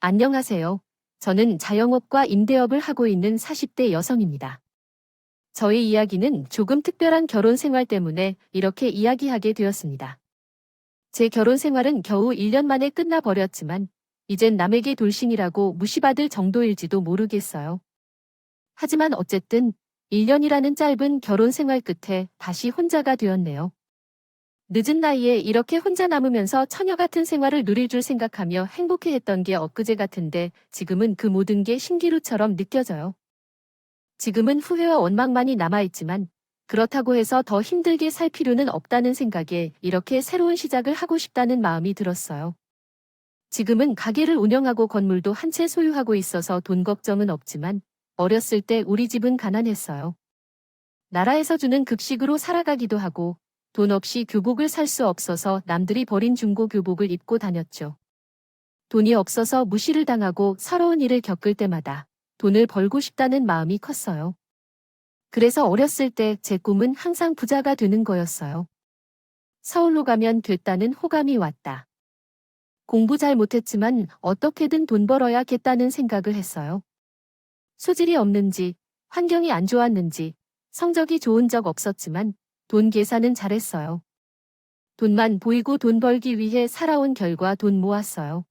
안녕하세요. 저는 자영업과 임대업을 하고 있는 40대 여성입니다. 저의 이야기는 조금 특별한 결혼 생활 때문에 이렇게 이야기하게 되었습니다. 제 결혼 생활은 겨우 1년 만에 끝나버렸지만 이젠 남에게 돌싱이라고 무시받을 정도일지도 모르겠어요. 하지만 어쨌든 1년이라는 짧은 결혼 생활 끝에 다시 혼자가 되었네요. 늦은 나이에 이렇게 혼자 남으면서 처녀 같은 생활을 누릴 줄 생각하며 행복해했던 게 엊그제 같은데 지금은 그 모든 게 신기루처럼 느껴져요. 지금은 후회와 원망만이 남아있지만 그렇다고 해서 더 힘들게 살 필요는 없다는 생각에 이렇게 새로운 시작을 하고 싶다는 마음이 들었어요. 지금은 가게를 운영하고 건물도 한 채 소유하고 있어서 돈 걱정은 없지만 어렸을 때 우리 집은 가난했어요. 나라에서 주는 급식으로 살아가기도 하고 돈 없이 교복을 살 수 없어서 남들이 버린 중고 교복을 입고 다녔죠. 돈이 없어서 무시를 당하고 서러운 일을 겪을 때마다 돈을 벌고 싶다는 마음이 컸어요. 그래서 어렸을 때 제 꿈은 항상 부자가 되는 거였어요. 서울로 가면 됐다는 호감이 왔다. 공부 잘 못했지만 어떻게든 돈 벌어야겠다는 생각을 했어요. 소질이 없는지, 환경이 안 좋았는지, 성적이 좋은 적 없었지만 돈 계산은 잘했어요. 돈만 보이고 돈 벌기 위해 살아온 결과 돈 모았어요.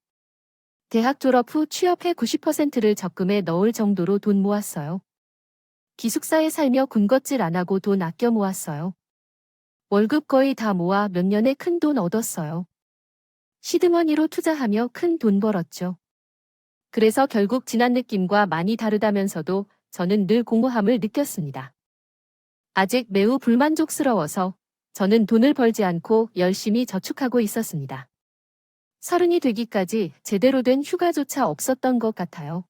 대학 졸업 후 취업해 90%를 적금에 넣을 정도로 돈 모았어요. 기숙사에 살며 군것질 안 하고 돈 아껴 모았어요. 월급 거의 다 모아 몇 년에 큰 돈 얻었어요. 시드머니로 투자하며 큰 돈 벌었죠. 그래서 결국 지난 느낌과 많이 다르다면서도 저는 늘 공허함을 느꼈습니다. 아직 매우 불만족스러워서 저는 돈을 벌지 않고 열심히 저축하고 있었습니다. 30이 되기까지 제대로 된 휴가조차 없었던 것 같아요.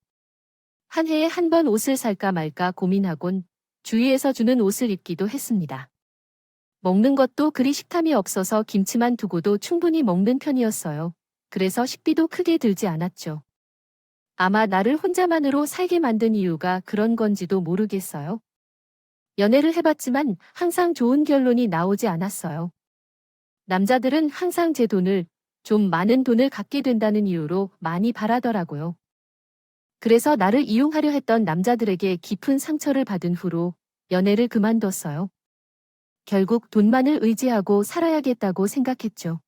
한 해에 한 번 옷을 살까 말까 고민하곤 주위에서 주는 옷을 입기도 했습니다. 먹는 것도 그리 식탐이 없어서 김치만 두고도 충분히 먹는 편이었어요. 그래서 식비도 크게 들지 않았죠. 아마 나를 혼자만으로 살게 만든 이유가 그런 건지도 모르겠어요. 연애를 해봤지만 항상 좋은 결론이 나오지 않았어요. 남자들은 항상 제 돈을, 좀 많은 돈을 갖게 된다는 이유로 많이 바라더라고요. 그래서 나를 이용하려 했던 남자들에게 깊은 상처를 받은 후로 연애를 그만뒀어요. 결국 돈만을 의지하고 살아야겠다고 생각했죠.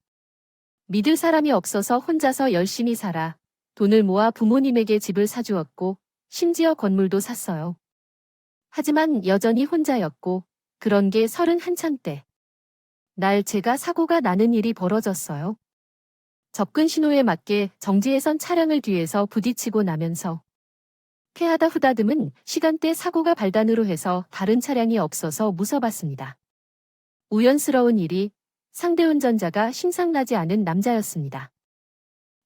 믿을 사람이 없어서 혼자서 열심히 살아 돈을 모아 부모님에게 집을 사주었고 심지어 건물도 샀어요. 하지만 여전히 혼자였고 그런 게 30 한창 때. 날 제가 사고가 나는 일이 벌어졌어요. 접근 신호에 맞게 정지해선 차량을 뒤에서 부딪히고 나면서 패하다 후다듬은 시간대 사고가 발단으로 해서 다른 차량이 없어서 무서봤습니다. 우연스러운 일이 상대 운전자가 심상나지 않은 남자였습니다.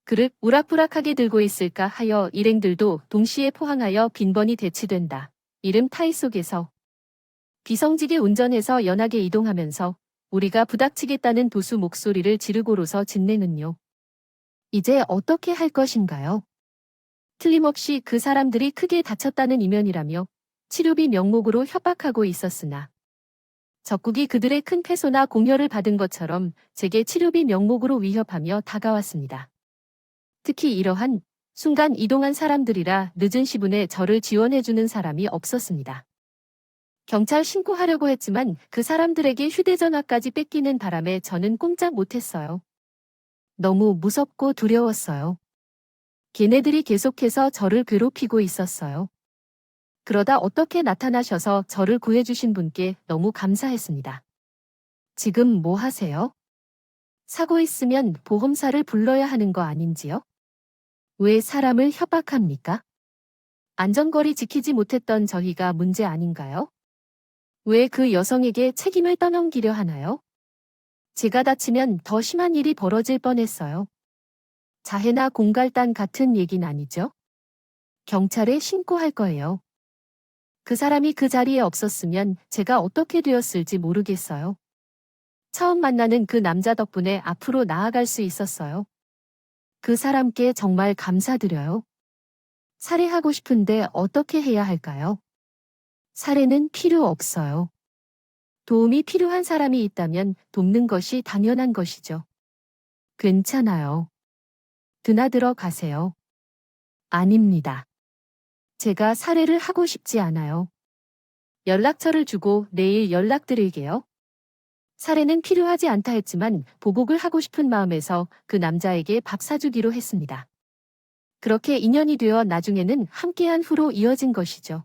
그를 우락부락하게 들고 있을까 하여 일행들도 동시에 포항하여 빈번히 대치된다. 이름 타이 속에서 비성지게 운전해서 연하게 이동하면서 우리가 부닥치겠다는 도수 목소리를 지르고로서 진내는요. 이제 어떻게 할 것인가요? 틀림없이 그 사람들이 크게 다쳤다는 이면이라며 치료비 명목으로 협박하고 있었으나 적국이 그들의 큰 패소나 공여를 받은 것처럼 제게 치료비 명목으로 위협하며 다가왔습니다. 특히 이러한 순간 이동한 사람들이라 늦은 시분에 저를 지원해주는 사람이 없었습니다. 경찰 신고하려고 했지만 그 사람들에게 휴대전화까지 뺏기는 바람에 저는 꼼짝 못했어요. 너무 무섭고 두려웠어요. 걔네들이 계속해서 저를 괴롭히고 있었어요. 그러다 어떻게 나타나셔서 저를 구해주신 분께 너무 감사했습니다. 지금 뭐 하세요? 사고 있으면 보험사를 불러야 하는 거 아닌지요? 왜 사람을 협박합니까? 안전거리 지키지 못했던 저희가 문제 아닌가요? 왜 그 여성에게 책임을 떠넘기려 하나요? 제가 다치면 더 심한 일이 벌어질 뻔했어요. 자해나 공갈단 같은 얘긴 아니죠? 경찰에 신고할 거예요. 그 사람이 그 자리에 없었으면 제가 어떻게 되었을지 모르겠어요. 처음 만나는 그 남자 덕분에 앞으로 나아갈 수 있었어요. 그 사람께 정말 감사드려요. 살해하고 싶은데 어떻게 해야 할까요? 살해는 필요 없어요. 도움이 필요한 사람이 있다면 돕는 것이 당연한 것이죠. 괜찮아요. 드나들어 가세요. 아닙니다. 제가 살해를 하고 싶지 않아요. 연락처를 주고 내일 연락드릴게요. 살해는 필요하지 않다 했지만 보복을 하고 싶은 마음에서 그 남자에게 밥 사주기로 했습니다. 그렇게 인연이 되어 나중에는 함께한 후로 이어진 것이죠.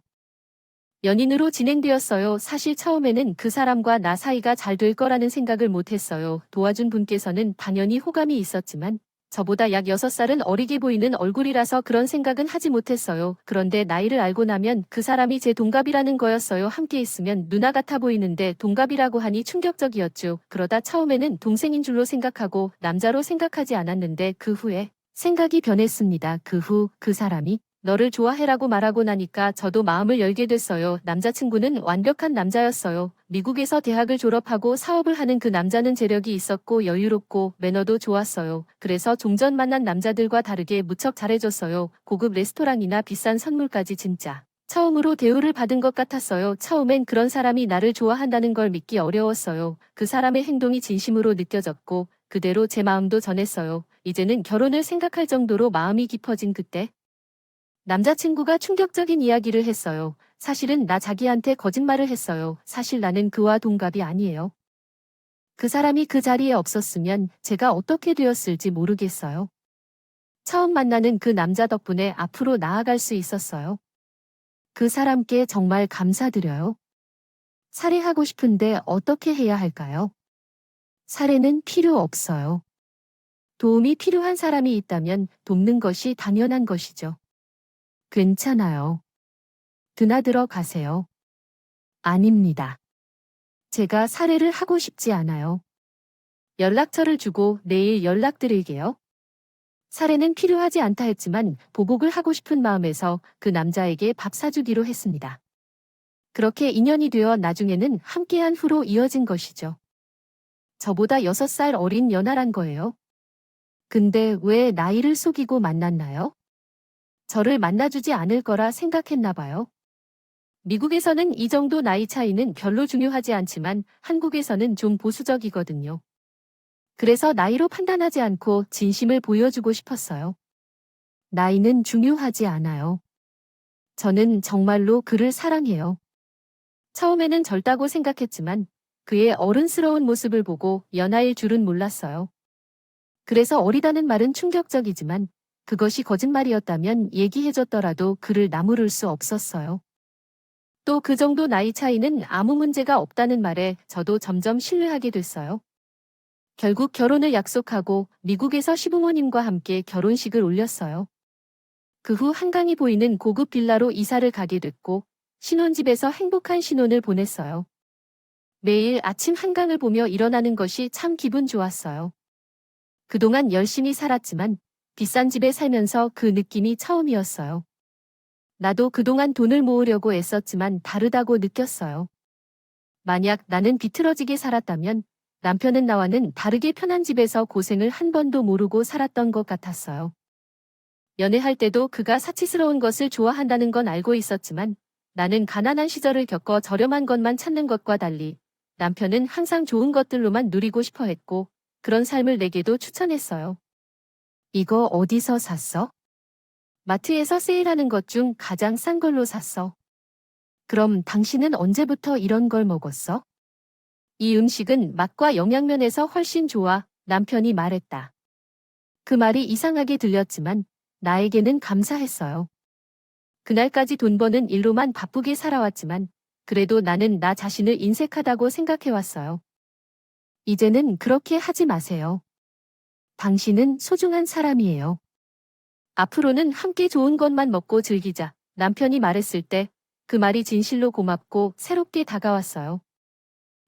연인으로 진행되었어요. 사실 처음에는 그 사람과 나 사이가 잘 될 거라는 생각을 못했어요. 도와준 분께서는 당연히 호감이 있었지만 저보다 약 6살은 어리게 보이는 얼굴이라서 그런 생각은 하지 못했어요. 그런데 나이를 알고 나면 그 사람이 제 동갑이라는 거였어요. 함께 있으면 누나 같아 보이는데 동갑이라고 하니 충격적이었죠. 그러다 처음에는 동생인 줄로 생각하고 남자로 생각하지 않았는데 그 후에 생각이 변했습니다. 그 후 그 사람이 너를 좋아해라고 말하고 나니까 저도 마음을 열게 됐어요. 남자친구는 완벽한 남자였어요. 미국에서 대학을 졸업하고 사업을 하는 그 남자는 재력이 있었고 여유롭고 매너도 좋았어요. 그래서 좀 전 만난 남자들과 다르게 무척 잘해줬어요. 고급 레스토랑이나 비싼 선물까지 진짜. 처음으로 대우를 받은 것 같았어요. 처음엔 그런 사람이 나를 좋아한다는 걸 믿기 어려웠어요. 그 사람의 행동이 진심으로 느껴졌고 그대로 제 마음도 전했어요. 이제는 결혼을 생각할 정도로 마음이 깊어진 그때 남자친구가 충격적인 이야기를 했어요. 사실은 나 자기한테 거짓말을 했어요. 사실 나는 그와 동갑이 아니에요. 그 사람이 그 자리에 없었으면 제가 어떻게 되었을지 모르겠어요. 처음 만나는 그 남자 덕분에 앞으로 나아갈 수 있었어요. 그 사람께 정말 감사드려요. 살해하고 싶은데 어떻게 해야 할까요? 살해는 필요 없어요. 도움이 필요한 사람이 있다면 돕는 것이 당연한 것이죠. 괜찮아요. 드나들어 가세요. 아닙니다. 제가 살해를 하고 싶지 않아요. 연락처를 주고 내일 연락드릴게요. 살해는 필요하지 않다 했지만 보복을 하고 싶은 마음에서 그 남자에게 밥 사주기로 했습니다. 그렇게 인연이 되어 나중에는 함께한 후로 이어진 것이죠. 저보다 6살 어린 연하란 거예요. 근데 왜 나이를 속이고 만났나요? 저를 만나주지 않을 거라 생각했나 봐요. 미국에서는 이 정도 나이 차이는 별로 중요하지 않지만 한국에서는 좀 보수적이거든요. 그래서 나이로 판단하지 않고 진심을 보여주고 싶었어요. 나이는 중요하지 않아요. 저는 정말로 그를 사랑해요. 처음에는 젊다고 생각했지만 그의 어른스러운 모습을 보고 연하일 줄은 몰랐어요. 그래서 어리다는 말은 충격적이지만 그것이 거짓말이었다면 얘기해줬더라도 그를 나무를 수 없었어요. 또 그 정도 나이 차이는 아무 문제가 없다는 말에 저도 점점 신뢰하게 됐어요. 결국 결혼을 약속하고 미국에서 시부모님과 함께 결혼식을 올렸어요. 그 후 한강이 보이는 고급 빌라로 이사를 가게 됐고 신혼집에서 행복한 신혼을 보냈어요. 매일 아침 한강을 보며 일어나는 것이 참 기분 좋았어요. 그동안 열심히 살았지만 비싼 집에 살면서 그 느낌이 처음이었어요. 나도 그동안 돈을 모으려고 애썼지만 다르다고 느꼈어요. 만약 나는 비틀어지게 살았다면 남편은 나와는 다르게 편한 집에서 고생을 한 번도 모르고 살았던 것 같았어요. 연애할 때도 그가 사치스러운 것을 좋아한다는 건 알고 있었지만 나는 가난한 시절을 겪어 저렴한 것만 찾는 것과 달리 남편은 항상 좋은 것들로만 누리고 싶어 했고 그런 삶을 내게도 추천했어요. 이거 어디서 샀어? 마트에서 세일하는 것 중 가장 싼 걸로 샀어. 그럼 당신은 언제부터 이런 걸 먹었어? 이 음식은 맛과 영양면에서 훨씬 좋아, 남편이 말했다. 그 말이 이상하게 들렸지만 나에게는 감사했어요. 그날까지 돈 버는 일로만 바쁘게 살아왔지만 그래도 나는 나 자신을 인색하다고 생각해왔어요. 이제는 그렇게 하지 마세요. 당신은 소중한 사람이에요. 앞으로는 함께 좋은 것만 먹고 즐기자. 남편이 말했을 때 그 말이 진실로 고맙고 새롭게 다가왔어요.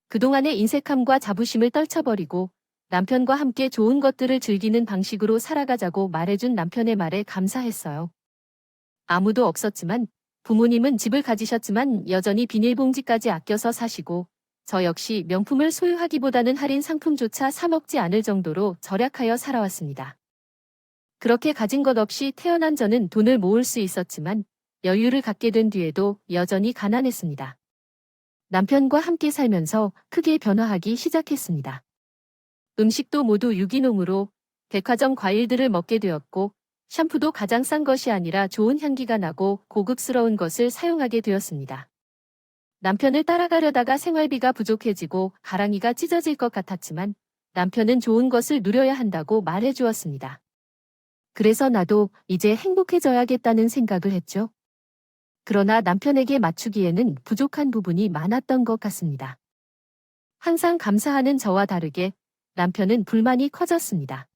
그동안의 인색함과 자부심을 떨쳐버리고 남편과 함께 좋은 것들을 즐기는 방식으로 살아가자고 말해준 남편의 말에 감사했어요. 아무도 없었지만 부모님은 집을 가지셨지만 여전히 비닐봉지까지 아껴서 사시고 저 역시 명품을 소유하기보다는 할인 상품조차 사 먹지 않을 정도로 절약하여 살아왔습니다. 그렇게 가진 것 없이 태어난 저는 돈을 모을 수 있었지만 여유를 갖게 된 뒤에도 여전히 가난했습니다. 남편과 함께 살면서 크게 변화하기 시작했습니다. 음식도 모두 유기농으로 백화점 과일들을 먹게 되었고 샴푸도 가장 싼 것이 아니라 좋은 향기가 나고 고급스러운 것을 사용하게 되었습니다. 남편을 따라가려다가 생활비가 부족해지고 가랑이가 찢어질 것 같았지만 남편은 좋은 것을 누려야 한다고 말해 주었습니다. 그래서 나도 이제 행복해져야겠다는 생각을 했죠. 그러나 남편에게 맞추기에는 부족한 부분이 많았던 것 같습니다. 항상 감사하는 저와 다르게 남편은 불만이 커졌습니다.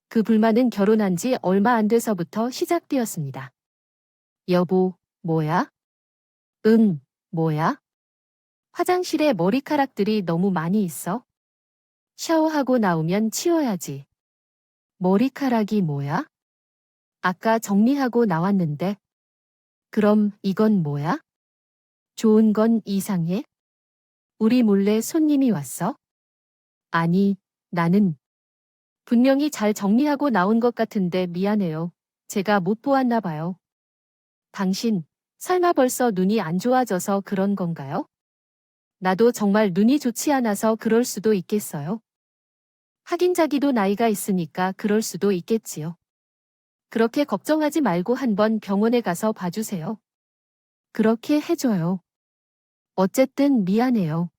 그 불만은 결혼한 지 얼마 안 돼서부터 시작되었습니다. 여보, 뭐야? 응, 뭐야? 화장실에 머리카락들이 너무 많이 있어? 샤워하고 나오면 치워야지. 머리카락이 뭐야? 아까 정리하고 나왔는데. 그럼 이건 뭐야? 좋은 건 이상해? 우리 몰래 손님이 왔어? 아니, 나는 분명히 잘 정리하고 나온 것 같은데 미안해요. 제가 못 보았나 봐요. 당신, 설마 벌써 눈이 안 좋아져서 그런 건가요? 나도 정말 눈이 좋지 않아서 그럴 수도 있겠어요. 하긴 자기도 나이가 있으니까 그럴 수도 있겠지요. 그렇게 걱정하지 말고 한번 병원에 가서 봐주세요. 그렇게 해줘요. 어쨌든 미안해요.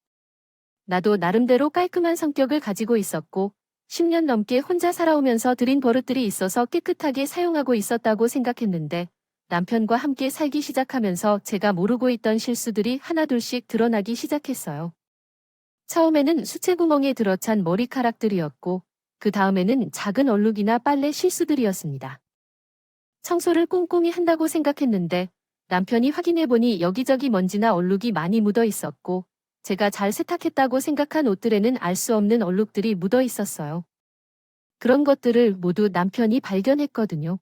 나도 나름대로 깔끔한 성격을 가지고 있었고 10년 넘게 혼자 살아오면서 들인 버릇들이 있어서 깨끗하게 사용하고 있었다고 생각했는데 남편과 함께 살기 시작하면서 제가 모르고 있던 실수들이 하나둘씩 드러나기 시작했어요. 처음에는 수채구멍에 들어찬 머리카락들이었고 그 다음에는 작은 얼룩이나 빨래 실수들이었습니다. 청소를 꼼꼼히 한다고 생각했는데 남편이 확인해보니 여기저기 먼지나 얼룩이 많이 묻어 있었고 제가 잘 세탁했다고 생각한 옷들에는 알 수 없는 얼룩들이 묻어 있었어요. 그런 것들을 모두 남편이 발견했거든요.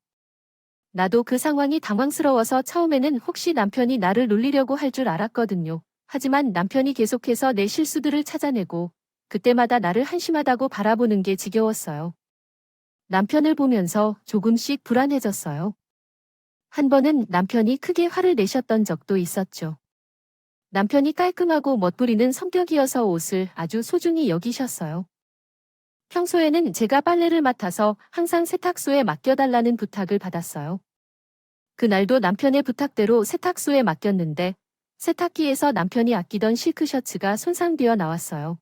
나도 그 상황이 당황스러워서 처음에는 혹시 남편이 나를 놀리려고 할 줄 알았거든요. 하지만 남편이 계속해서 내 실수들을 찾아내고 그때마다 나를 한심하다고 바라보는 게 지겨웠어요. 남편을 보면서 조금씩 불안해졌어요. 한 번은 남편이 크게 화를 내셨던 적도 있었죠. 남편이 깔끔하고 멋부리는 성격이어서 옷을 아주 소중히 여기셨어요. 평소에는 제가 빨래를 맡아서 항상 세탁소에 맡겨달라는 부탁을 받았어요. 그날도 남편의 부탁대로 세탁소에 맡겼는데 세탁기에서 남편이 아끼던 실크 셔츠가 손상되어 나왔어요.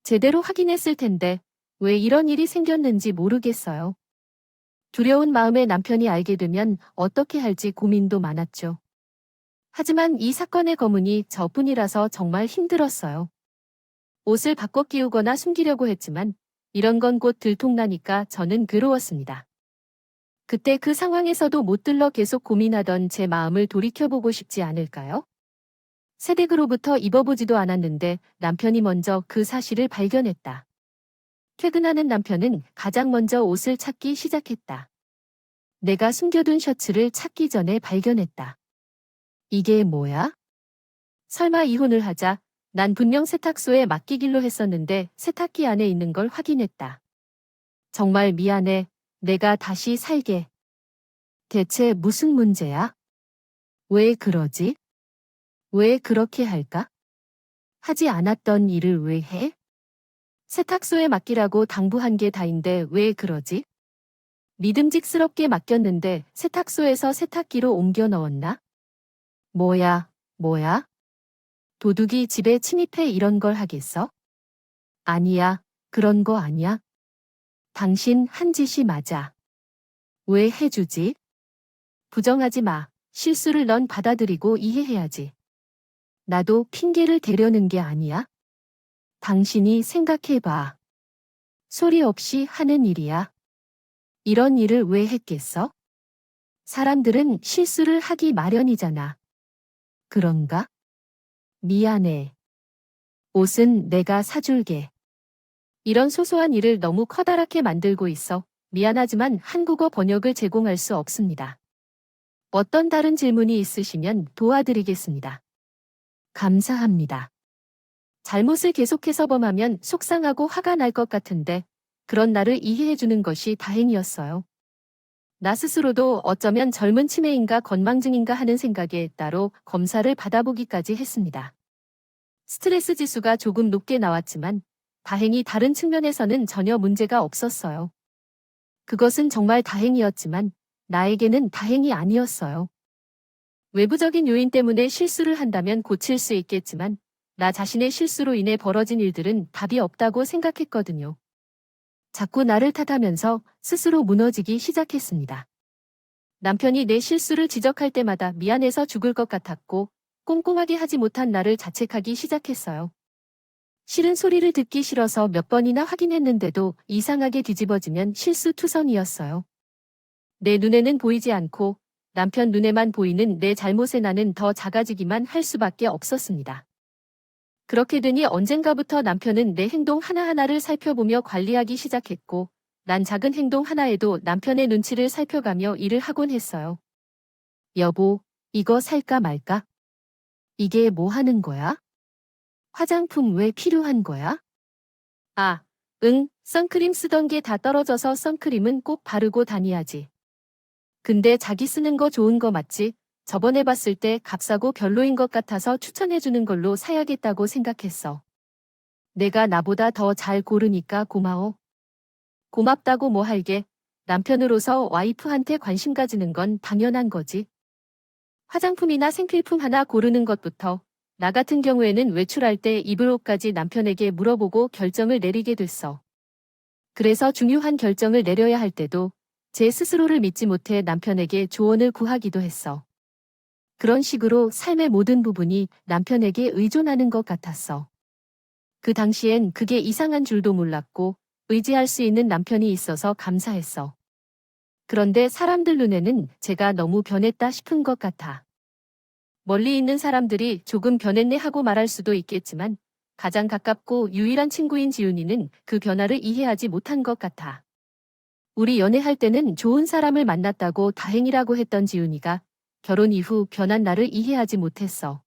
제대로 확인했을 텐데 왜 이런 일이 생겼는지 모르겠어요. 두려운 마음에 남편이 알게 되면 어떻게 할지 고민도 많았죠. 하지만 이 사건의 거문이 저뿐이라서 정말 힘들었어요. 옷을 바꿔 끼우거나 숨기려고 했지만 이런 건 곧 들통나니까 저는 괴로웠습니다. 그때 그 상황에서도 못 들러 계속 고민하던 제 마음을 돌이켜보고 싶지 않을까요? 새댁으로부터 입어보지도 않았는데 남편이 먼저 그 사실을 발견했다. 퇴근하는 남편은 가장 먼저 옷을 찾기 시작했다. 내가 숨겨둔 셔츠를 찾기 전에 발견했다. 이게 뭐야? 설마 이혼을 하자. 난 분명 세탁소에 맡기기로 했었는데 세탁기 안에 있는 걸 확인했다. 정말 미안해. 내가 다시 살게. 대체 무슨 문제야? 왜 그러지? 왜 그렇게 할까? 하지 않았던 일을 왜 해? 세탁소에 맡기라고 당부한 게 다인데 왜 그러지? 믿음직스럽게 맡겼는데 세탁소에서 세탁기로 옮겨 넣었나? 뭐야? 도둑이 집에 침입해 이런 걸 하겠어? 아니야, 그런 거 아니야. 당신 한 짓이 맞아. 왜 해주지? 부정하지 마. 실수를 넌 받아들이고 이해해야지. 나도 핑계를 대려는 게 아니야. 당신이 생각해봐. 소리 없이 하는 일이야. 이런 일을 왜 했겠어? 사람들은 실수를 하기 마련이잖아. 그런가? 미안해. 옷은 내가 사줄게. 이런 소소한 일을 너무 커다랗게 만들고 있어 미안하지만 한국어 번역을 제공할 수 없습니다. 어떤 다른 질문이 있으시면 도와드리겠습니다. 감사합니다. 잘못을 계속해서 범하면 속상하고 화가 날 것 같은데 그런 나를 이해해주는 것이 다행이었어요. 나 스스로도 어쩌면 젊은 치매인가 건망증인가 하는 생각에 따로 검사를 받아보기까지 했습니다. 스트레스 지수가 조금 높게 나왔지만 다행히 다른 측면에서는 전혀 문제가 없었어요. 그것은 정말 다행이었지만 나에게는 다행이 아니었어요. 외부적인 요인 때문에 실수를 한다면 고칠 수 있겠지만 나 자신의 실수로 인해 벌어진 일들은 답이 없다고 생각했거든요. 자꾸 나를 탓하면서 스스로 무너지기 시작했습니다. 남편이 내 실수를 지적할 때마다 미안해서 죽을 것 같았고 꼼꼼하게 하지 못한 나를 자책하기 시작했어요. 싫은 소리를 듣기 싫어서 몇 번이나 확인했는데도 이상하게 뒤집어지면 실수투성이었어요. 내 눈에는 보이지 않고 남편 눈에만 보이는 내 잘못에 나는 더 작아지기만 할 수밖에 없었습니다. 그렇게 되니 언젠가부터 남편은 내 행동 하나하나를 살펴보며 관리하기 시작했고 난 작은 행동 하나에도 남편의 눈치를 살펴가며 일을 하곤 했어요. 여보, 이거 살까 말까? 이게 뭐 하는 거야? 화장품 왜 필요한 거야? 아, 응, 선크림 쓰던 게 다 떨어져서 선크림은 꼭 바르고 다녀야지. 근데 자기 쓰는 거 좋은 거 맞지? 저번에 봤을 때 값싸고 별로인 것 같아서 추천해주는 걸로 사야겠다고 생각했어. 내가 나보다 더 잘 고르니까 고마워. 고맙다고 뭐 할게. 남편으로서 와이프한테 관심 가지는 건 당연한 거지. 화장품이나 생필품 하나 고르는 것부터 나 같은 경우에는 외출할 때 입을 옷까지 남편에게 물어보고 결정을 내리게 됐어. 그래서 중요한 결정을 내려야 할 때도 제 스스로를 믿지 못해 남편에게 조언을 구하기도 했어. 그런 식으로 삶의 모든 부분이 남편에게 의존하는 것 같았어. 그 당시엔 그게 이상한 줄도 몰랐고 의지할 수 있는 남편이 있어서 감사했어. 그런데 사람들 눈에는 제가 너무 변했다 싶은 것 같아. 멀리 있는 사람들이 조금 변했네 하고 말할 수도 있겠지만 가장 가깝고 유일한 친구인 지훈이는 그 변화를 이해하지 못한 것 같아. 우리 연애할 때는 좋은 사람을 만났다고 다행이라고 했던 지훈이가 결혼 이후 변한 나를 이해하지 못했어.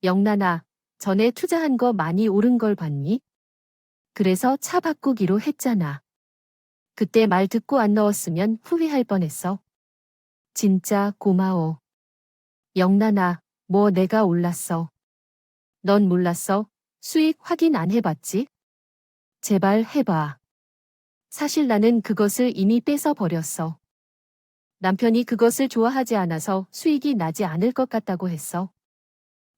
영란아, 전에 투자한 거 많이 오른 걸 봤니? 그래서 차 바꾸기로 했잖아. 그때 말 듣고 안 넣었으면 후회할 뻔했어. 진짜 고마워. 영란아, 뭐 내가 올랐어. 넌 몰랐어? 수익 확인 안 해봤지? 제발 해봐. 사실 나는 그것을 이미 뺏어 버렸어. 남편이 그것을 좋아하지 않아서 수익이 나지 않을 것 같다고 했어.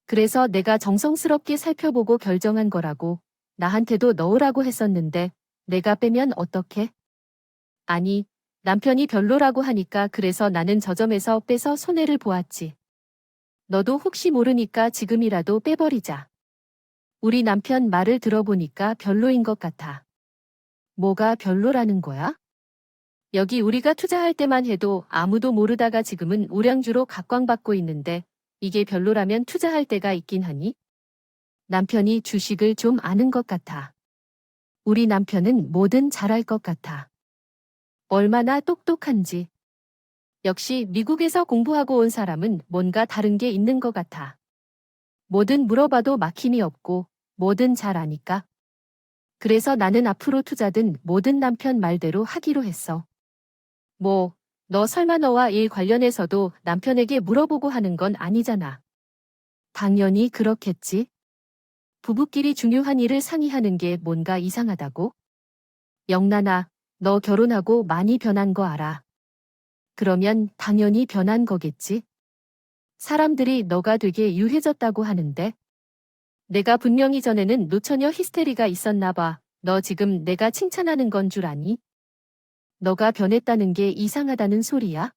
그래서 내가 정성스럽게 살펴보고 결정한 거라고 나한테도 넣으라고 했었는데 내가 빼면 어떡해? 아니, 남편이 별로라고 하니까 그래서 나는 저 점에서 빼서 손해를 보았지. 너도 혹시 모르니까 지금이라도 빼버리자. 우리 남편 말을 들어보니까 별로인 것 같아. 뭐가 별로라는 거야? 여기 우리가 투자할 때만 해도 아무도 모르다가 지금은 우량주로 각광받고 있는데 이게 별로라면 투자할 때가 있긴 하니? 남편이 주식을 좀 아는 것 같아. 우리 남편은 뭐든 잘할 것 같아. 얼마나 똑똑한지. 역시 미국에서 공부하고 온 사람은 뭔가 다른 게 있는 것 같아. 뭐든 물어봐도 막힘이 없고 뭐든 잘 아니까. 그래서 나는 앞으로 투자든 뭐든 남편 말대로 하기로 했어. 뭐, 너 설마 너와 일 관련해서도 남편에게 물어보고 하는 건 아니잖아. 당연히 그렇겠지. 부부끼리 중요한 일을 상의하는 게 뭔가 이상하다고? 영란아, 너 결혼하고 많이 변한 거 알아. 그러면 당연히 변한 거겠지? 사람들이 너가 되게 유해졌다고 하는데? 내가 분명히 전에는 노처녀 히스테리가 있었나 봐. 너 지금 내가 칭찬하는 건 줄 아니? 너가 변했다는 게 이상하다는 소리야?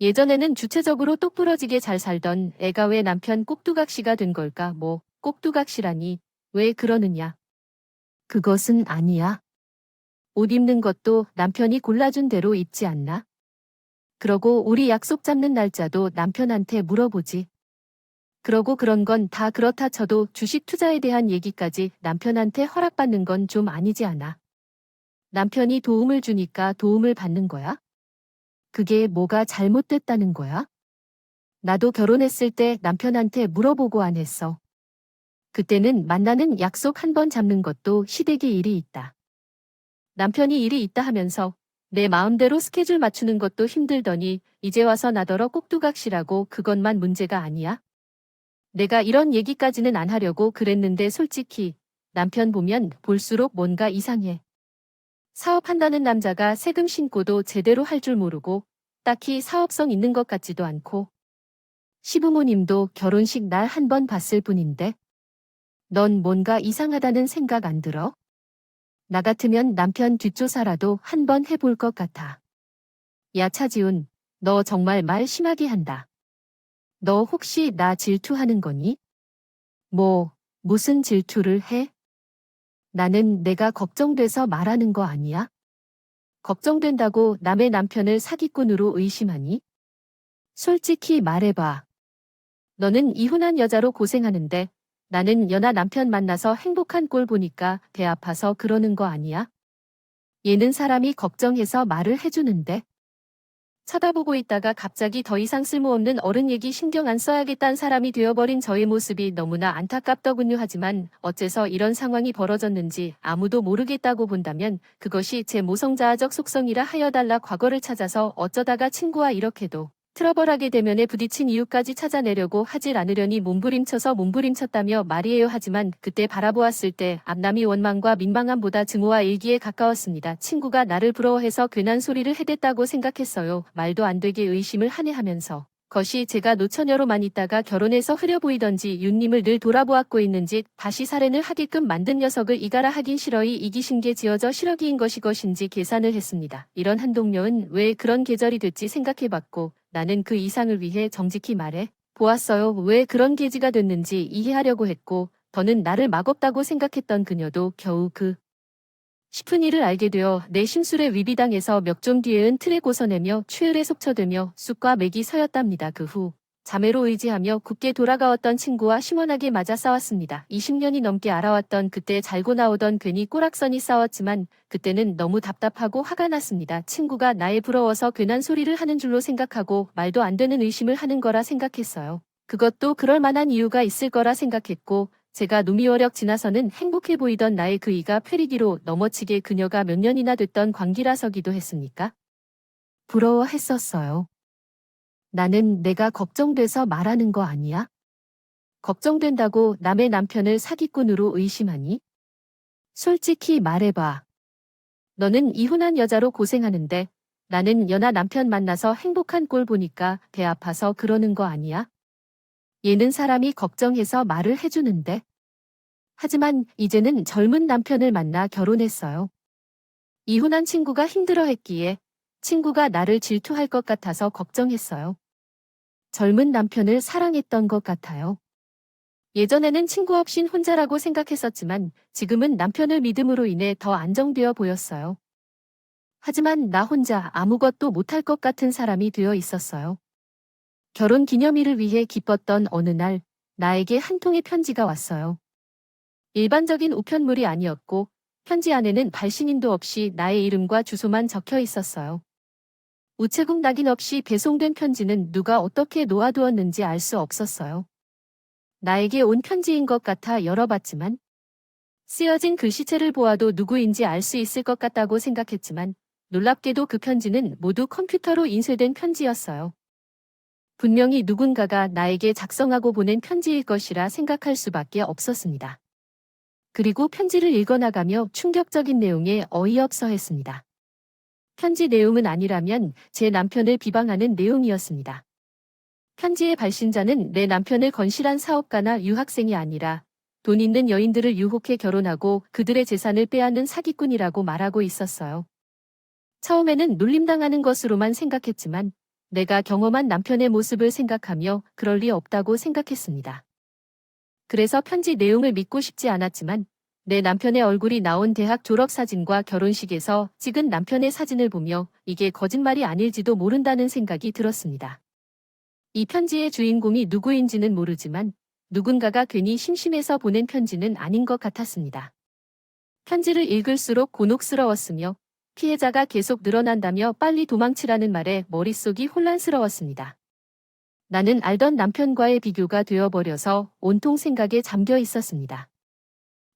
예전에는 주체적으로 똑부러지게 잘 살던 애가 왜 남편 꼭두각시가 된 걸까? 뭐, 꼭두각시라니. 왜 그러느냐? 그것은 아니야. 옷 입는 것도 남편이 골라준 대로 입지 않나? 그러고 우리 약속 잡는 날짜도 남편한테 물어보지. 그러고 그런 건 다 그렇다 쳐도 주식 투자에 대한 얘기까지 남편한테 허락받는 건 좀 아니지 않아? 남편이 도움을 주니까 도움을 받는 거야? 그게 뭐가 잘못됐다는 거야? 나도 결혼했을 때 남편한테 물어보고 안 했어. 그때는 만나는 약속 한 번 잡는 것도 시댁에 일이 있다. 남편이 일이 있다 하면서 내 마음대로 스케줄 맞추는 것도 힘들더니 이제 와서 나더러 꼭두각시라고 그것만 문제가 아니야? 내가 이런 얘기까지는 안 하려고 그랬는데 솔직히 남편 보면 볼수록 뭔가 이상해. 사업한다는 남자가 세금 신고도 제대로 할 줄 모르고 딱히 사업성 있는 것 같지도 않고 시부모님도 결혼식 날 한 번 봤을 뿐인데 넌 뭔가 이상하다는 생각 안 들어? 나 같으면 남편 뒷조사라도 한 번 해볼 것 같아. 야 차지훈, 너 정말 말 심하게 한다. 너 혹시 나 질투하는 거니? 뭐, 무슨 질투를 해? 나는 내가 걱정돼서 말하는 거 아니야? 걱정된다고 남의 남편을 사기꾼으로 의심하니? 솔직히 말해봐. 너는 이혼한 여자로 고생하는데 나는 연하 남편 만나서 행복한 꼴 보니까 배 아파서 그러는 거 아니야? 얘는 사람이 걱정해서 말을 해주는데 쳐다보고 있다가 갑자기 더 이상 쓸모없는 어른 얘기 신경 안 써야겠다는 사람이 되어버린 저의 모습이 너무나 안타깝더군요. 하지만 어째서 이런 상황이 벌어졌는지 아무도 모르겠다고 본다면 그것이 제 모성자아적 속성이라 하여달라. 과거를 찾아서 어쩌다가 친구와 이렇게도 트러블하게 되면에 부딪힌 이유까지 찾아내려고 하질 않으려니 몸부림쳐서 몸부림쳤다며 말이에요. 하지만 그때 바라보았을 때 앞남이 원망과 민망함보다 증오와 일기에 가까웠습니다. 친구가 나를 부러워해서 괜한 소리를 해댔다고 생각했어요. 말도 안 되게 의심을 하네하면서 것이 제가 노처녀로만 있다가 결혼해서 흐려 보이던지 윤님을 늘 돌아보았고 있는지 다시 살인을 하게끔 만든 녀석을 이가라 하긴 싫어이 이기신 게 지어져 실어기인 것인지 계산을 했습니다. 이런 한동녀은 왜 그런 계절이 됐지 생각해봤고 나는 그 이상을 위해 정직히 말해 보았어요. 왜 그런 계지가 됐는지 이해하려고 했고 더는 나를 막없다고 생각했던 그녀도 겨우 그 싶은 일을 알게 되어 내 심술에 위비당해서 몇 좀 뒤에은 틀에 고서내며 추열에 속처되며 쑥과 맥이 서였답니다. 그 후 자매로 의지하며 굳게 돌아가왔던 친구와 시원하게 맞아 싸웠습니다. 20년이 넘게 알아왔던 그때 잘고 나오던 괜히 꼬락서니 싸웠지만 그때는 너무 답답하고 화가 났습니다. 친구가 나에 부러워서 괜한 소리를 하는 줄로 생각하고 말도 안 되는 의심을 하는 거라 생각했어요. 그것도 그럴 만한 이유가 있을 거라 생각했고 제가 노미워력 지나서는 행복해 보이던 나의 그 이가 페리기로 넘어치게 그녀가 몇 년이나 됐던 관계라서기도 했습니까? 부러워했었어요. 나는 내가 걱정돼서 말하는 거 아니야? 걱정된다고 남의 남편을 사기꾼으로 의심하니? 솔직히 말해봐. 너는 이혼한 여자로 고생하는데 나는 연하 남편 만나서 행복한 꼴 보니까 배 아파서 그러는 거 아니야? 얘는 사람이 걱정해서 말을 해주는데. 하지만 이제는 젊은 남편을 만나 결혼했어요. 이혼한 친구가 힘들어했기에 친구가 나를 질투할 것 같아서 걱정했어요. 젊은 남편을 사랑했던 것 같아요. 예전에는 친구 없인 혼자라고 생각했었지만 지금은 남편을 믿음으로 인해 더 안정되어 보였어요. 하지만 나 혼자 아무것도 못할 것 같은 사람이 되어 있었어요. 결혼 기념일을 위해 기뻤던 어느 날 나에게 한 통의 편지가 왔어요. 일반적인 우편물이 아니었고 편지 안에는 발신인도 없이 나의 이름과 주소만 적혀 있었어요. 우체국 낙인 없이 배송된 편지는 누가 어떻게 놓아두었는지 알 수 없었어요. 나에게 온 편지인 것 같아 열어봤지만 쓰여진 글씨체를 보아도 누구인지 알 수 있을 것 같다고 생각했지만 놀랍게도 그 편지는 모두 컴퓨터로 인쇄된 편지였어요. 분명히 누군가가 나에게 작성하고 보낸 편지일 것이라 생각할 수밖에 없었습니다. 그리고 편지를 읽어나가며 충격적인 내용에 어이없어 했습니다. 편지 내용은 아니라면 제 남편을 비방하는 내용이었습니다. 편지의 발신자는 내 남편을 건실한 사업가나 유학생이 아니라 돈 있는 여인들을 유혹해 결혼하고 그들의 재산을 빼앗는 사기꾼이라고 말하고 있었어요. 처음에는 놀림당하는 것으로만 생각했지만 내가 경험한 남편의 모습을 생각하며 그럴 리 없다고 생각했습니다. 그래서 편지 내용을 믿고 싶지 않았지만 내 남편의 얼굴이 나온 대학 졸업사진과 결혼식에서 찍은 남편의 사진을 보며 이게 거짓말이 아닐지도 모른다는 생각이 들었습니다. 이 편지의 주인공이 누구인지는 모르지만 누군가가 괜히 심심해서 보낸 편지는 아닌 것 같았습니다. 편지를 읽을수록 곤혹스러웠으며 피해자가 계속 늘어난다며 빨리 도망치라는 말에 머릿속이 혼란스러웠습니다. 나는 알던 남편과의 비교가 되어버려서 온통 생각에 잠겨 있었습니다.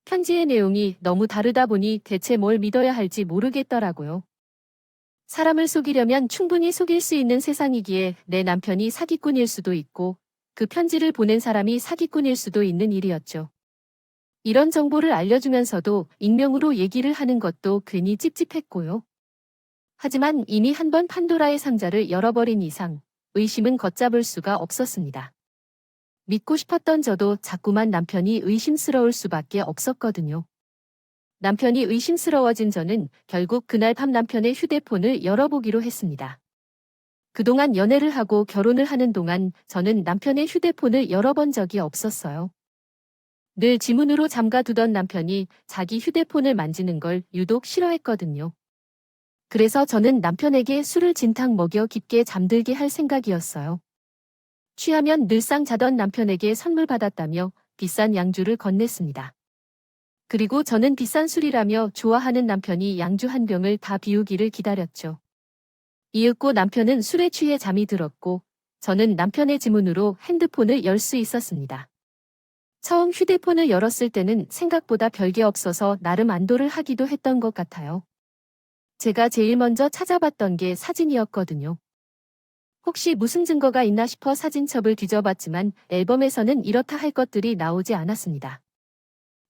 편지의 내용이 너무 다르다 보니 대체 뭘 믿어야 할지 모르겠더라고요. 사람을 속이려면 충분히 속일 수 있는 세상이기에 내 남편이 사기꾼일 수도 있고 그 편지를 보낸 사람이 사기꾼일 수도 있는 일이었죠. 이런 정보를 알려주면서도 익명으로 얘기를 하는 것도 괜히 찝찝했고요. 하지만 이미 한 번 판도라의 상자를 열어버린 이상 의심은 걷잡을 수가 없었습니다. 믿고 싶었던 저도 자꾸만 남편이 의심스러울 수밖에 없었거든요. 남편이 의심스러워진 저는 결국 그날 밤 남편의 휴대폰을 열어보기로 했습니다. 그동안 연애를 하고 결혼을 하는 동안 저는 남편의 휴대폰을 열어본 적이 없었어요. 늘 지문으로 잠가두던 남편이 자기 휴대폰을 만지는 걸 유독 싫어했거든요. 그래서 저는 남편에게 술을 진탕 먹여 깊게 잠들게 할 생각이었어요. 취하면 늘상 자던 남편에게 선물 받았다며 비싼 양주를 건넸습니다. 그리고 저는 비싼 술이라며 좋아하는 남편이 양주 한 병을 다 비우기를 기다렸죠. 이윽고 남편은 술에 취해 잠이 들었고 저는 남편의 지문으로 핸드폰을 열 수 있었습니다. 처음 휴대폰을 열었을 때는 생각보다 별게 없어서 나름 안도를 하기도 했던 것 같아요. 제가 제일 먼저 찾아봤던 게 사진이었거든요. 혹시 무슨 증거가 있나 싶어 사진첩을 뒤져봤지만 앨범에서는 이렇다 할 것들이 나오지 않았습니다.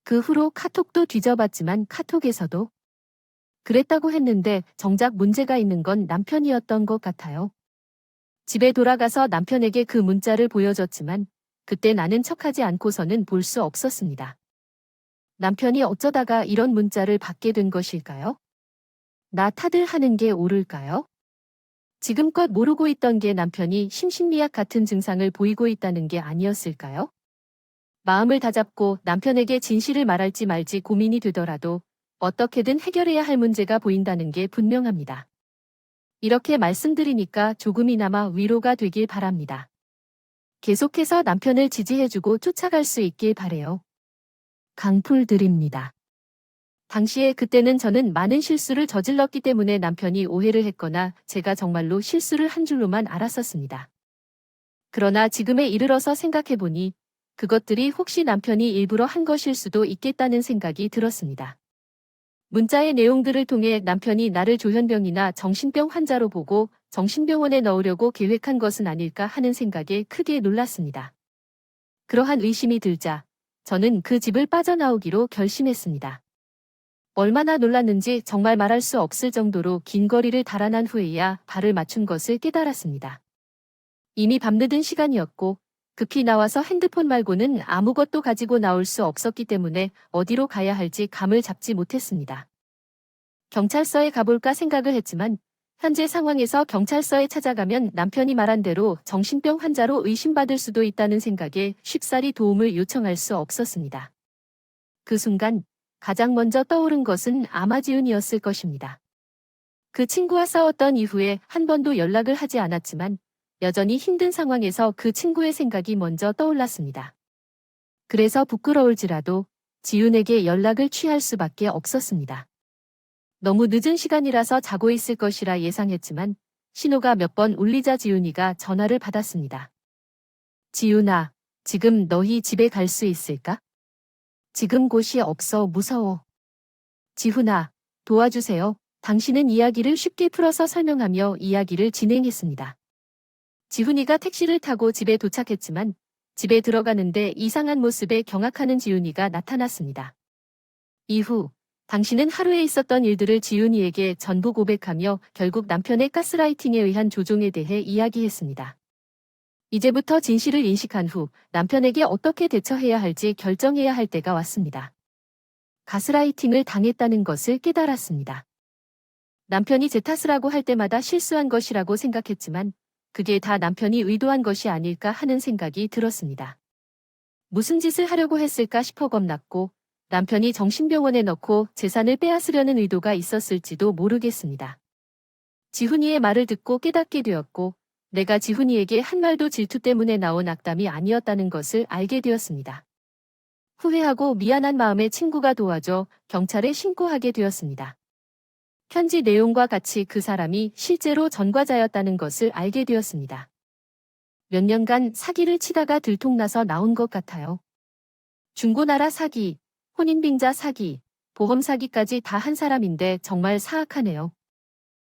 그 후로 카톡도 뒤져봤지만 카톡에서도 그랬다고 했는데 정작 문제가 있는 건 남편이었던 것 같아요. 집에 돌아가서 남편에게 그 문자를 보여줬지만 그때 나는 척하지 않고서는 볼 수 없었습니다. 남편이 어쩌다가 이런 문자를 받게 된 것일까요? 나 탓을 하는 게 옳을까요? 지금껏 모르고 있던 게 남편이 심신미약 같은 증상을 보이고 있다는 게 아니었을까요? 마음을 다잡고 남편에게 진실을 말할지 말지 고민이 되더라도 어떻게든 해결해야 할 문제가 보인다는 게 분명합니다. 이렇게 말씀드리니까 조금이나마 위로가 되길 바랍니다. 계속해서 남편을 지지해주고 쫓아갈 수 있길 바래요. 강풀 드립니다. 당시에 그때는 저는 많은 실수를 저질렀기 때문에 남편이 오해를 했거나 제가 정말로 실수를 한 줄로만 알았었습니다. 그러나 지금에 이르러서 생각해보니 그것들이 혹시 남편이 일부러 한 것일 수도 있겠다는 생각이 들었습니다. 문자의 내용들을 통해 남편이 나를 조현병이나 정신병 환자로 보고 정신병원에 넣으려고 계획한 것은 아닐까 하는 생각에 크게 놀랐습니다. 그러한 의심이 들자 저는 그 집을 빠져나오기로 결심했습니다. 얼마나 놀랐는지 정말 말할 수 없을 정도로 긴 거리를 달아난 후에야 발을 맞춘 것을 깨달았습니다. 이미 밤늦은 시간이었고 급히 나와서 핸드폰 말고는 아무것도 가지고 나올 수 없었기 때문에 어디로 가야 할지 감을 잡지 못했습니다. 경찰서에 가볼까 생각을 했지만 현재 상황에서 경찰서에 찾아가면 남편이 말한 대로 정신병 환자로 의심받을 수도 있다는 생각에 쉽사리 도움을 요청할 수 없었습니다. 그 순간 가장 먼저 떠오른 것은 아마 지훈이었을 것입니다. 그 친구와 싸웠던 이후에 한 번도 연락을 하지 않았지만 여전히 힘든 상황에서 그 친구의 생각이 먼저 떠올랐습니다. 그래서 부끄러울지라도 지훈에게 연락을 취할 수밖에 없었습니다. 너무 늦은 시간이라서 자고 있을 것이라 예상했지만 신호가 몇 번 울리자 지훈이가 전화를 받았습니다. 지훈아, 지금 너희 집에 갈 수 있을까? 지금 곳이 없어 무서워. 지훈아, 도와주세요. 당신은 이야기를 쉽게 풀어서 설명하며 이야기를 진행했습니다. 지훈이가 택시를 타고 집에 도착했지만 집에 들어가는데 이상한 모습에 경악하는 지훈이가 나타났습니다. 이후 당신은 하루에 있었던 일들을 지훈이에게 전부 고백하며 결국 남편의 가스라이팅에 의한 조종에 대해 이야기했습니다. 이제부터 진실을 인식한 후 남편에게 어떻게 대처해야 할지 결정해야 할 때가 왔습니다. 가스라이팅을 당했다는 것을 깨달았습니다. 남편이 제 탓을 하고 할 때마다 실수한 것이라고 생각했지만 그게 다 남편이 의도한 것이 아닐까 하는 생각이 들었습니다. 무슨 짓을 하려고 했을까 싶어 겁났고 남편이 정신병원에 넣고 재산을 빼앗으려는 의도가 있었을지도 모르겠습니다. 지훈이의 말을 듣고 깨닫게 되었고 내가 지훈이에게 한 말도 질투 때문에 나온 악담이 아니었다는 것을 알게 되었습니다. 후회하고 미안한 마음에 친구가 도와줘 경찰에 신고하게 되었습니다. 편지 내용과 같이 그 사람이 실제로 전과자였다는 것을 알게 되었습니다. 몇 년간 사기를 치다가 들통나서 나온 것 같아요. 중고나라 사기, 혼인빙자 사기, 보험 사기까지 다 한 사람인데 정말 사악하네요.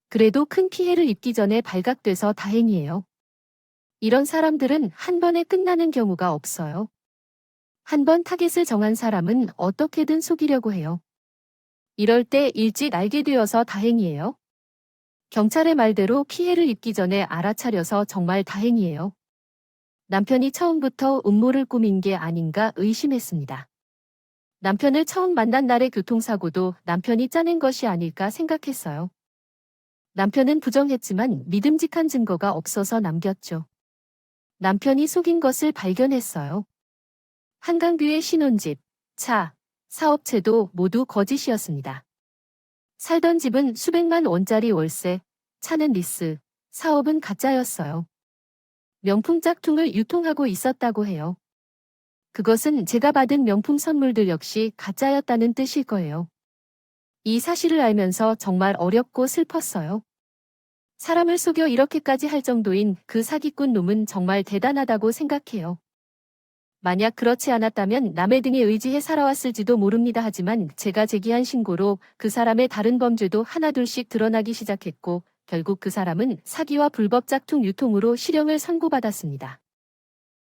그래도 큰 피해를 입기 전에 발각돼서 다행이에요. 이런 사람들은 한 번에 끝나는 경우가 없어요. 한번 타겟을 정한 사람은 어떻게든 속이려고 해요. 이럴 때 일찍 알게 되어서 다행이에요. 경찰의 말대로 피해를 입기 전에 알아차려서 정말 다행이에요. 남편이 처음부터 음모를 꾸민 게 아닌가 의심했습니다. 남편을 처음 만난 날의 교통사고도 남편이 짜낸 것이 아닐까 생각했어요. 남편은 부정했지만 믿음직한 증거가 없어서 남겼죠. 남편이 속인 것을 발견했어요. 한강뷰의 신혼집, 차, 사업체도 모두 거짓이었습니다. 살던 집은 수백만 원짜리 월세, 차는 리스, 사업은 가짜였어요. 명품 짝퉁을 유통하고 있었다고 해요. 그것은 제가 받은 명품 선물들 역시 가짜였다는 뜻일 거예요. 이 사실을 알면서 정말 어렵고 슬펐어요. 사람을 속여 이렇게까지 할 정도인 그 사기꾼 놈은 정말 대단하다고 생각해요. 만약 그렇지 않았다면 남의 등에 의지해 살아왔을지도 모릅니다. 하지만 제가 제기한 신고로 그 사람의 다른 범죄도 하나둘씩 드러나기 시작했고 결국 그 사람은 사기와 불법 짝퉁 유통으로 실형을 선고받았습니다.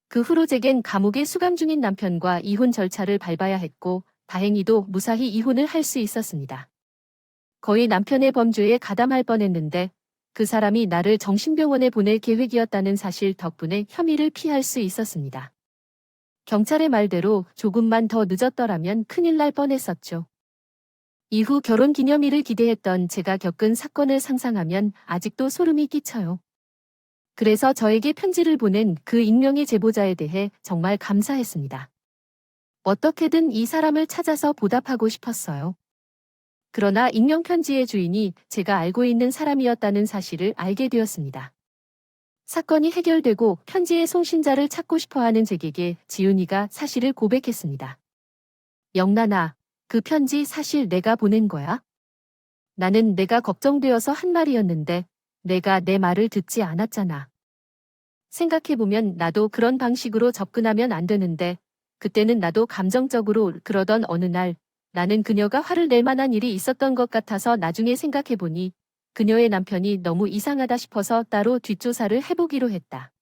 그 후로 제겐 감옥에 수감 중인 남편과 이혼 절차를 밟아야 했고 다행히도 무사히 이혼을 할 수 있었습니다. 거의 남편의 범죄에 가담할 뻔했는데 그 사람이 나를 정신병원에 보낼 계획이었다는 사실 덕분에 혐의를 피할 수 있었습니다. 경찰의 말대로 조금만 더 늦었더라면 큰일 날 뻔했었죠. 이후 결혼 기념일을 기대했던 제가 겪은 사건을 상상하면 아직도 소름이 끼쳐요. 그래서 저에게 편지를 보낸 그 익명의 제보자에 대해 정말 감사했습니다. 어떻게든 이 사람을 찾아서 보답하고 싶었어요. 그러나 익명 편지의 주인이 제가 알고 있는 사람이었다는 사실을 알게 되었습니다. 사건이 해결되고 편지의 송신자를 찾고 싶어하는 제게게 지훈이가 사실을 고백했습니다. 영란아, 그 편지 사실 내가 보낸 거야? 나는 내가 걱정되어서 한 말이었는데 내가 내 말을 듣지 않았잖아. 생각해보면 나도 그런 방식으로 접근하면 안 되는데 그때는 나도 감정적으로 그러던 어느 날 나는 그녀가 화를 낼 만한 일이 있었던 것 같아서 나중에 생각해보니 그녀의 남편이 너무 이상하다 싶어서 따로 뒷조사를 해보기로 했다.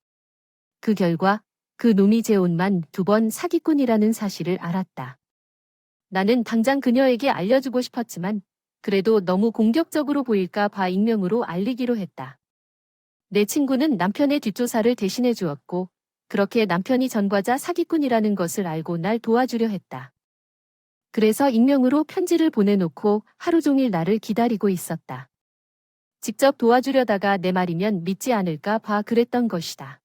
그 결과 그 놈이 제 옷만 2번 사기꾼이라는 사실을 알았다. 나는 당장 그녀에게 알려주고 싶었지만 그래도 너무 공격적으로 보일까 봐 익명으로 알리기로 했다. 내 친구는 남편의 뒷조사를 대신해 주었고 그렇게 남편이 전과자 사기꾼이라는 것을 알고 날 도와주려 했다. 그래서 익명으로 편지를 보내놓고 하루 종일 나를 기다리고 있었다. 직접 도와주려다가 내 말이면 믿지 않을까 봐 그랬던 것이다.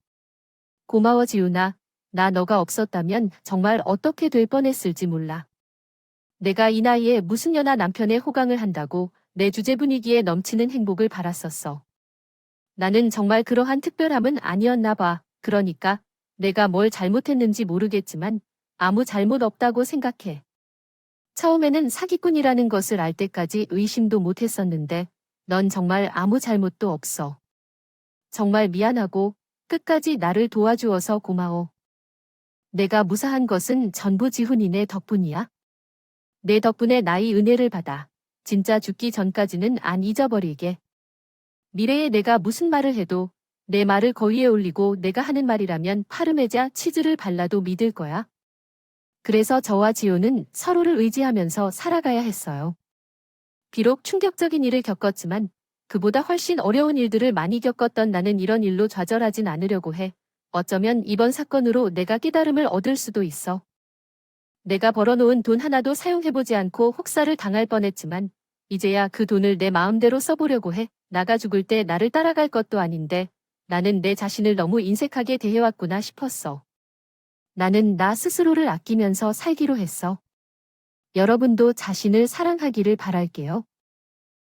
고마워 지훈아. 나 너가 없었다면 정말 어떻게 될 뻔했을지 몰라. 내가 이 나이에 무슨 여나 남편의 호강을 한다고 내 주제 분위기에 넘치는 행복을 바랐었어. 나는 정말 그러한 특별함은 아니었나 봐. 그러니까 내가 뭘 잘못했는지 모르겠지만 아무 잘못 없다고 생각해. 처음에는 사기꾼이라는 것을 알 때까지 의심도 못했었는데 넌 정말 아무 잘못도 없어. 정말 미안하고 끝까지 나를 도와주어서 고마워. 내가 무사한 것은 전부 지훈이네 덕분이야. 내 덕분에 나의 은혜를 받아. 진짜 죽기 전까지는 안 잊어버리게. 미래에 내가 무슨 말을 해도 내 말을 거위에 올리고 내가 하는 말이라면 파르메자 치즈를 발라도 믿을 거야. 그래서 저와 지호는 서로를 의지하면서 살아가야 했어요. 비록 충격적인 일을 겪었지만 그보다 훨씬 어려운 일들을 많이 겪었던 나는 이런 일로 좌절하진 않으려고 해. 어쩌면 이번 사건으로 내가 깨달음을 얻을 수도 있어. 내가 벌어놓은 돈 하나도 사용해보지 않고 혹사를 당할 뻔했지만 이제야 그 돈을 내 마음대로 써보려고 해. 나가 죽을 때 나를 따라갈 것도 아닌데 나는 내 자신을 너무 인색하게 대해왔구나 싶었어. 나는 나 스스로를 아끼면서 살기로 했어. 여러분도 자신을 사랑하기를 바랄게요.